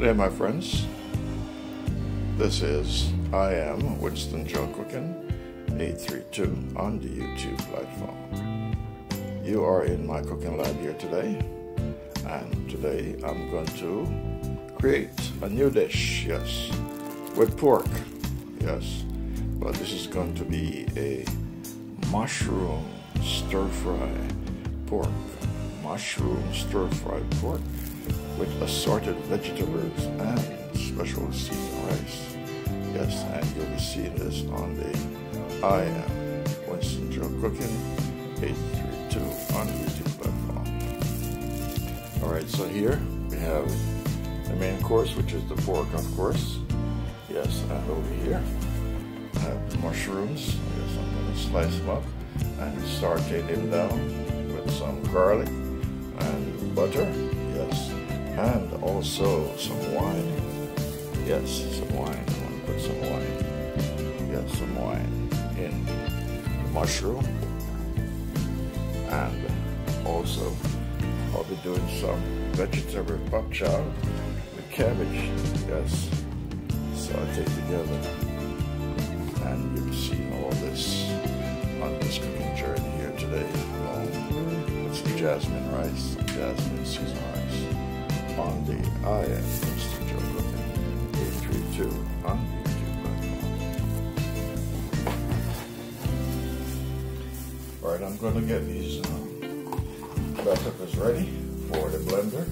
day, my friends. This is I am Winston Joe Cooking 832 on the YouTube platform. You are in my cooking lab here today, and today I'm going to create a new dish, yes, with pork, yes, but this is going to be a mushroom stir-fry pork, with assorted vegetables and special seasoned rice. Yes, and you'll be seeing this on the I am Winston Joe Cooking 832 on the YouTube platform. Alright, so here we have the main course, which is the pork, of course. Yes, and over here I have the mushrooms. Yes, I'm going to slice them up and saute them down with some garlic and butter. Yes, and also some wine. Yes, some wine. I want to put some wine. Yes, some wine in the mushroom. And also I'll be doing some vegetable bok chow with cabbage. Yes, saute together. And you'll be seeing all this on this cooking journey here today, along with some jasmine rice, jasmine seasoned rice, on the I am Winston Joe Cooking 832 on the YouTube platform. Alright, I'm going to get these bell peppers ready for the blender.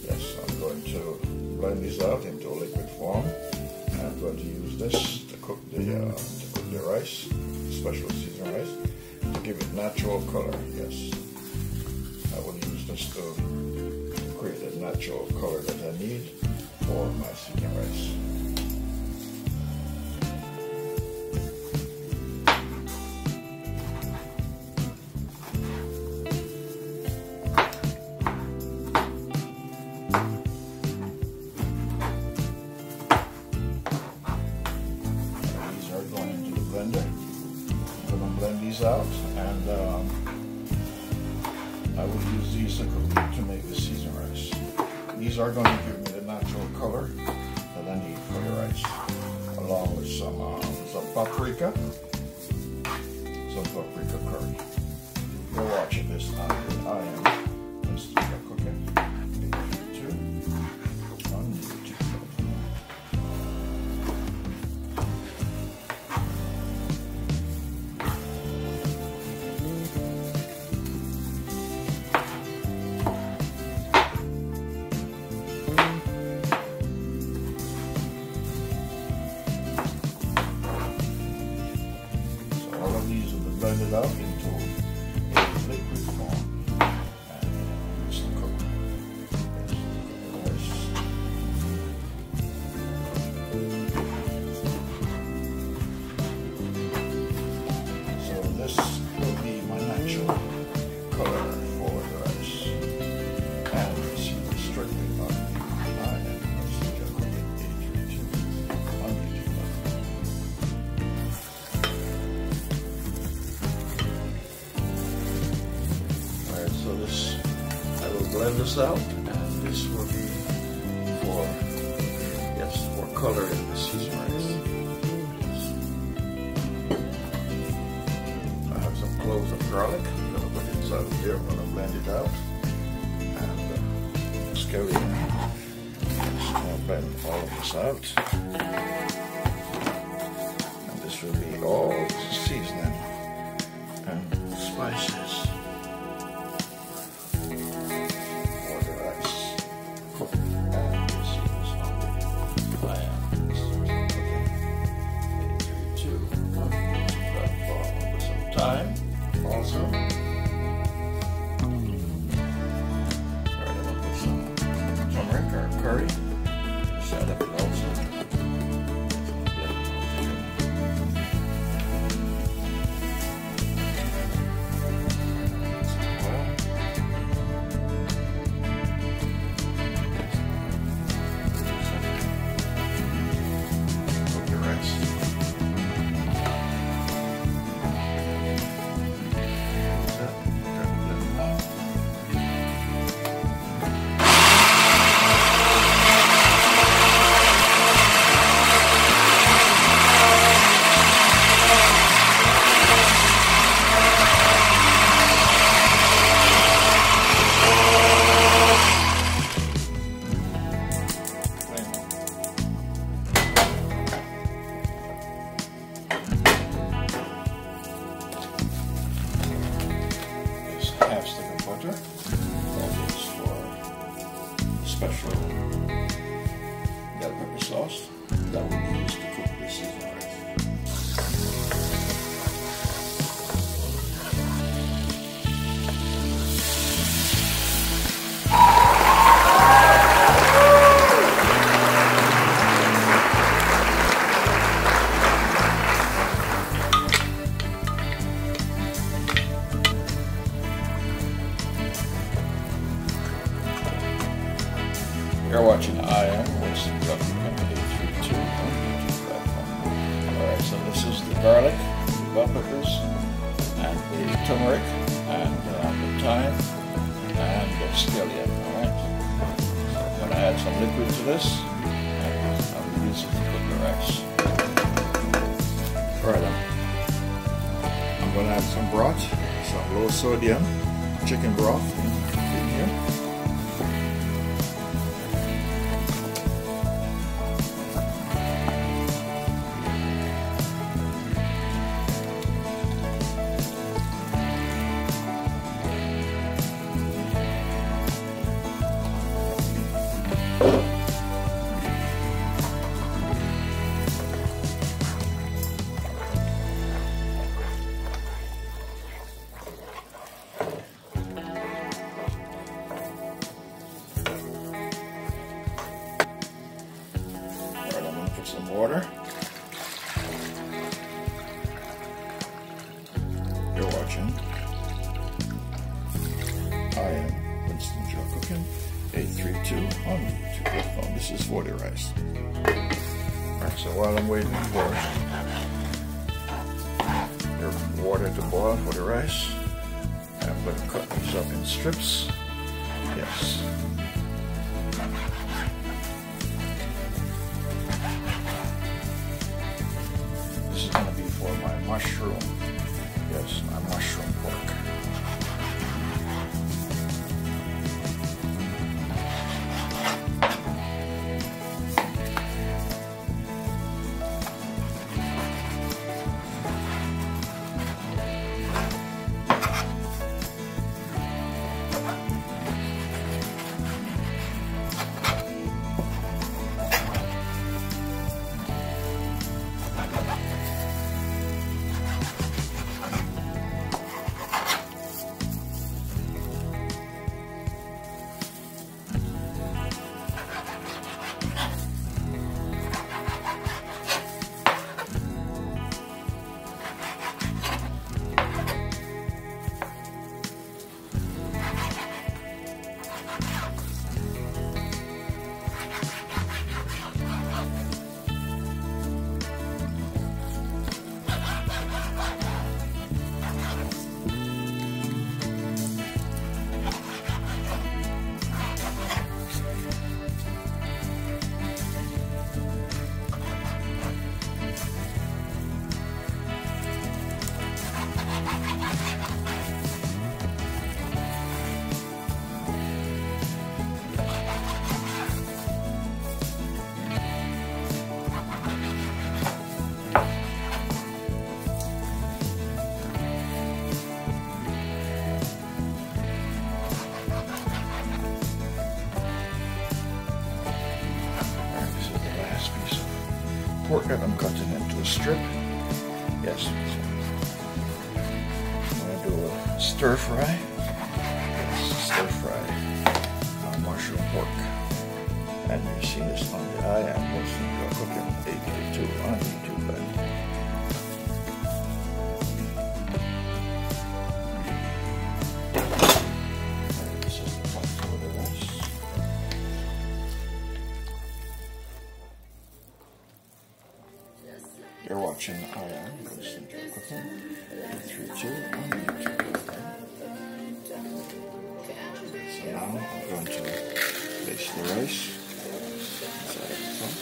Yes, I'm going to blend these out into a liquid form, and I'm going to use this to cook the rice, special seasoned rice, to give it natural color. Yes, I will use this to create a natural color that I need for my seasoned rice. These are going into the blender. I'm going to blend these out, and I will use these to make the seasoned rice. These are going to give me the natural color that I need for the rice, along with some paprika curry. You're watching this on the I am Winston Joe Cooking 832 on YouTube. Blended out into a liquid form, and use the cook rice. So this will be my natural color for the rice, and this is strictly on the I am Winston Joe Cooking 832 on YouTube. So this, I will blend this out, and this will be for, yes, for color in the seasoned rice. I have some cloves of garlic. I'm going to put it inside here. I'm going to blend it out, and scallion. I'll blend all of this out, and this will be all the seasoning and spices. Time also. Alright, I'm gonna put some turmeric or curry. Set up it also. Cook your rice. WinstonGeLCooking&DiscoveryTV on YouTube platform. Alright, so this is the garlic, the bell peppers, and the turmeric, and the thyme, and the scallion. Alright, so I'm going to add some liquid to this, and I'll use it to cook the rice. Alright, I'm going to add some broth, some low sodium chicken broth in here. Some water. You're watching. I am WinstonGeLCooking&DiscoveryTV on YouTube platform. This is for the rice. Alright, so while I'm waiting for your water to boil for the rice, I'm going to cut these up in strips. Yes. This is going to be for my mushroom. Yes, my mushroom pork. Pork that I'm cutting into a strip. Yes. I'm going to do a stir fry. Yes, stir fry mushroom pork. And you've seen this on the I am WinstonGeLCooking&DiscoveryTV on YouTube. This is the pot for the rice. You're watching I am WinstonGeLCooking&DiscoveryTV on YouTube. So now I'm going to place the rice inside of the pot.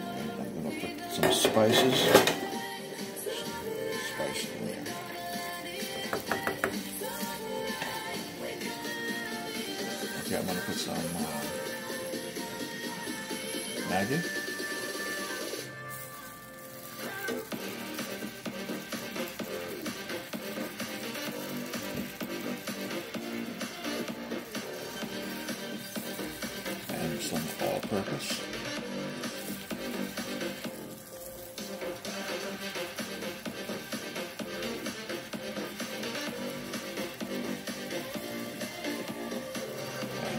And I'm going to put some spices. Okay, I'm going to put some Maggi. And some all-purpose.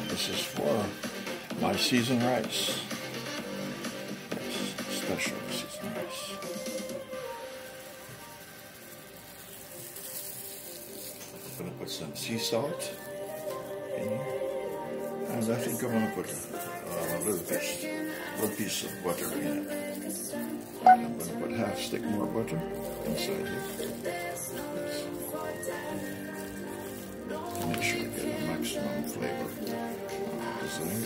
This is for my seasoned rice. Yes, special seasoned rice. I'm going to put some sea salt in here. And I think I'm going to put a little piece of butter in it. And I'm going to put half stick more butter inside here. To make sure I get a maximum flavor desired.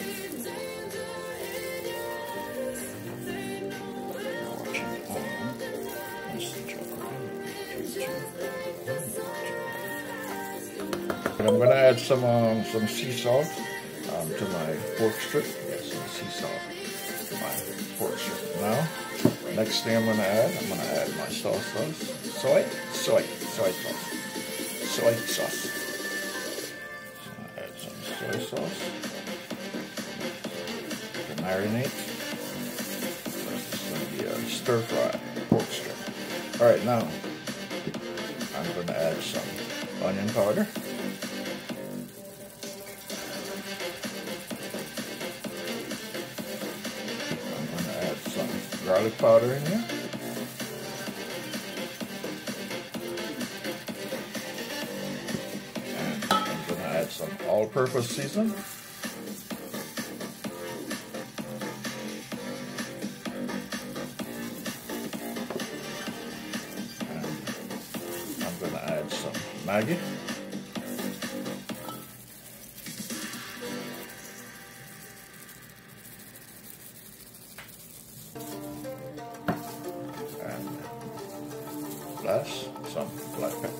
You're watching And I'm going to add some sea salt to my pork strip. Yes, some sea salt to my pork strip. Now, next thing I'm going to add my soy sauce. Soy sauce. So add some soy sauce to marinate. This is going to be a stir fry pork strip. Alright, now I'm going to add some onion powder. I'm going to add some garlic powder in here. Some all-purpose season. And I'm going to add some Maggi. And last, some black pepper.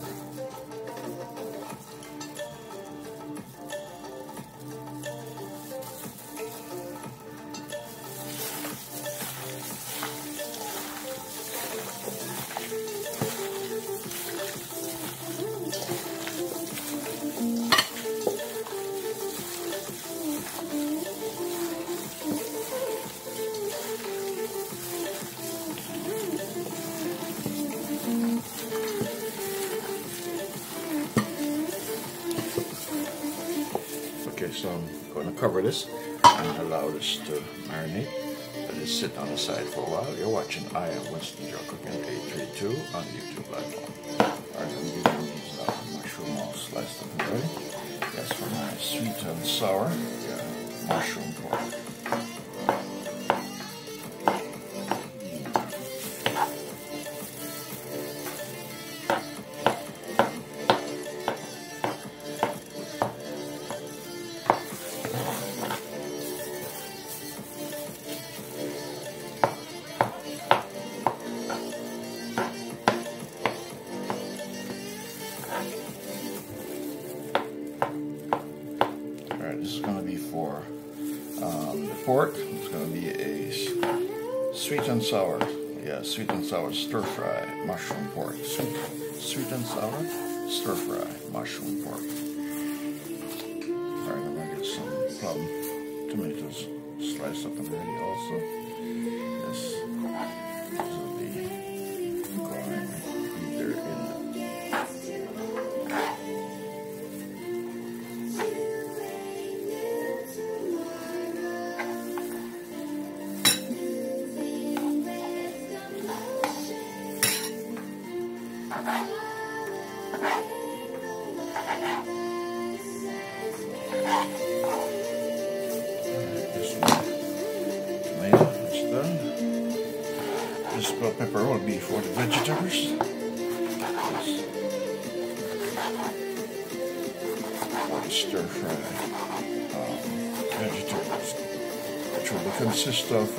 Okay, so I'm going to cover this and allow this to marinate. Let it sit on the side for a while. You're watching I Am WinstonGeLCooking&DiscoveryTV on the YouTube platform. Alright, I'm giving these mushroom all sliced up and ready. That's for my sweet and sour mushroom pork. This is going to be for the pork. It's going to be a sweet and sour, sweet and sour stir fry mushroom pork. Sweet and sour stir fry mushroom pork. Alright, I'm going to get some plum tomatoes sliced up and ready also. This will be going either in this bell pepper will be for the vegetables. For the stir fry vegetables, which will consist of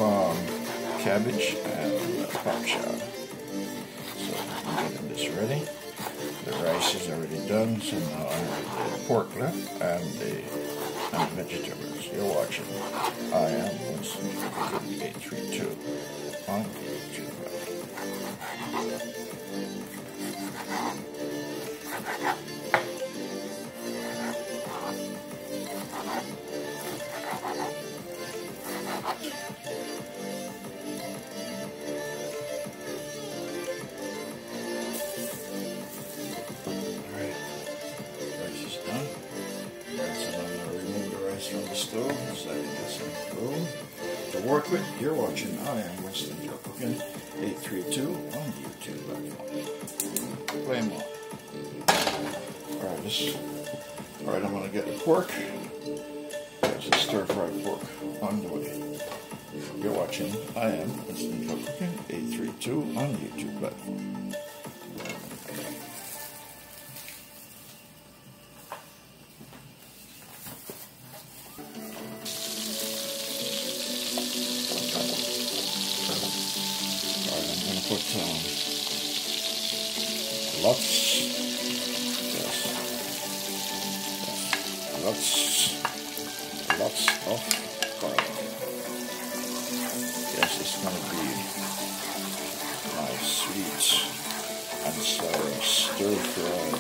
cabbage and pork chop. So I'm getting this ready. The rice is already done, so now I have the pork left and the vegetables. You're watching I Am WinstonGeLCooking&DiscoveryTV on YouTube. From the stove, so I get some food. to work with. You're watching I Am Winston Joe Cooking 832 on YouTube. Play them on. Alright, I'm gonna get the pork. There's a stir-fried pork on the way. You're watching I Am Winston Joe Cooking 832 on YouTube platform. Put lots of garlic. Yes, it's going to be nice, sweet and sour stir-fried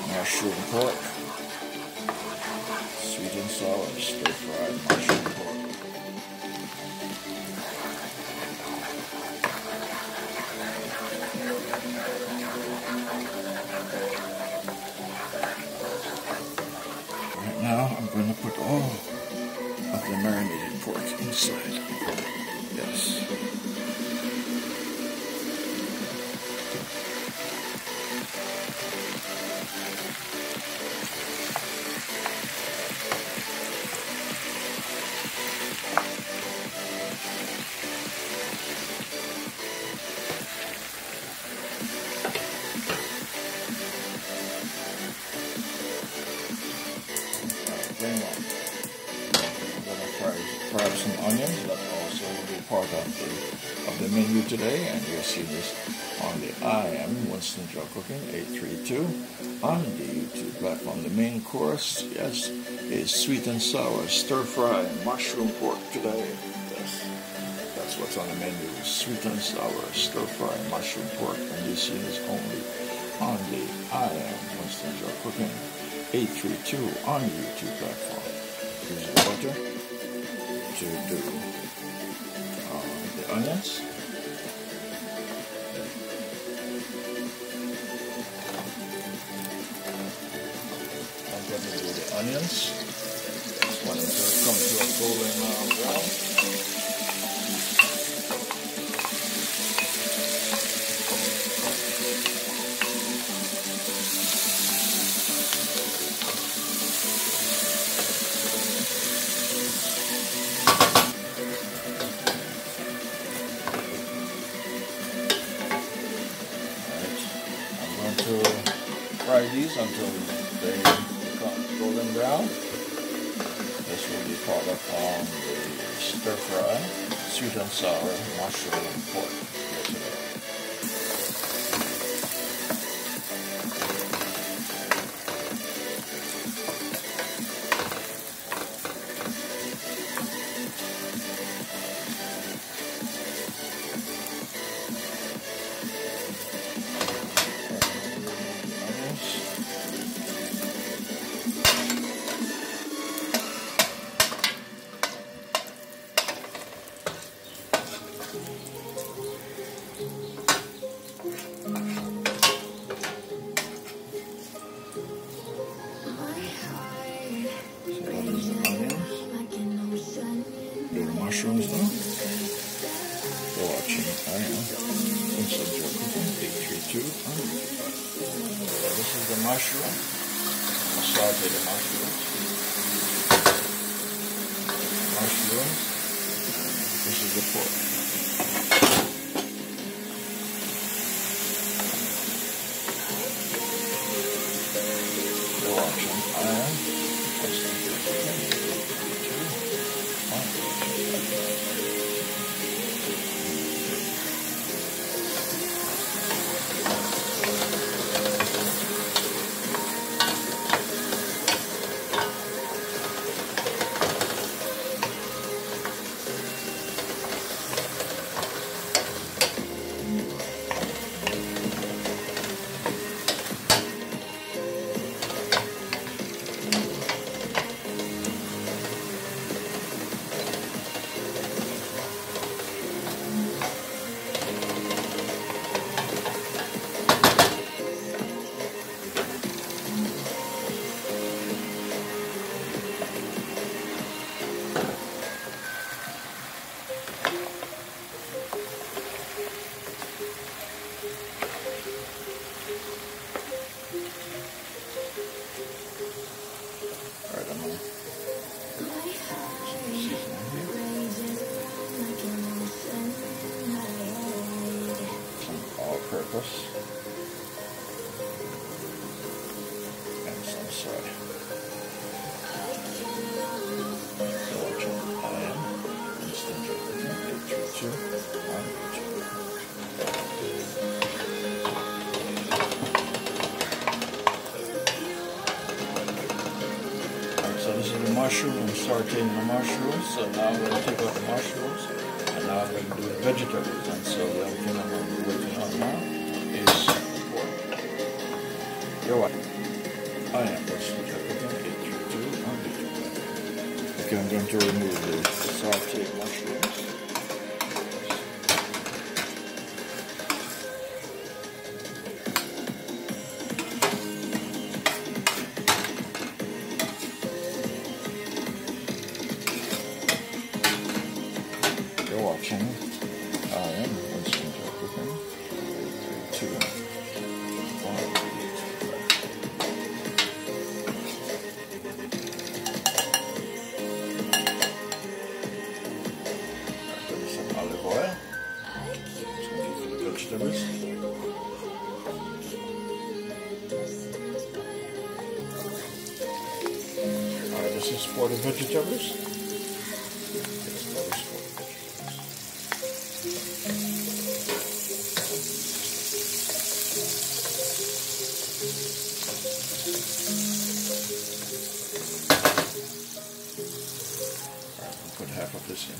mushroom pork. Sweet and sour stir-fried mushroom pork. Now I'm going to put all of the marinated pork inside. Yes. I'm going to fry up some onions. That also will be part of the menu today, and you'll see this on the I Am Winston Joe Cooking 832 on the YouTube platform. The main course, yes, is sweet and sour stir-fry mushroom pork today. Yes, that's what's on the menu: sweet and sour stir-fry mushroom pork, and you see this only on the I Am Winston Joe Cooking 832 on the YouTube platform. Use the butter to do the onions. I'm going to do the onions. Just want them to come to a golden brown. To fry these until they become golden brown. This will be part of the stir fry sweet and sour mushroom pork here today. Mushrooms now. You're watching I Am Winston Joe Cooking 832 on YouTube. This is the mushroom. I'll saute the mushrooms. This is the pork. You're watching I Am Winston Joe Cooking 832 on YouTube. lettuce and some soy. You're watching I Am Winston Joe Cooking 832 on YouTube. So this is the mushroom. I'm sauteing the mushrooms. So now I'm going to take out the mushrooms, and now I'm going to do the vegetables. And so the other thing I'm going to be working on now is pork. You're what? I am WinstonGeLCooking&DiscoveryTV on YouTube. Okay, I'm going to remove the sauteed mushrooms. You're watching I Am WinstonGeLCooking&DiscoveryTV. Some olive oil. Just going to get the vegetables. Alright, this is for the vegetables. Put half of this in.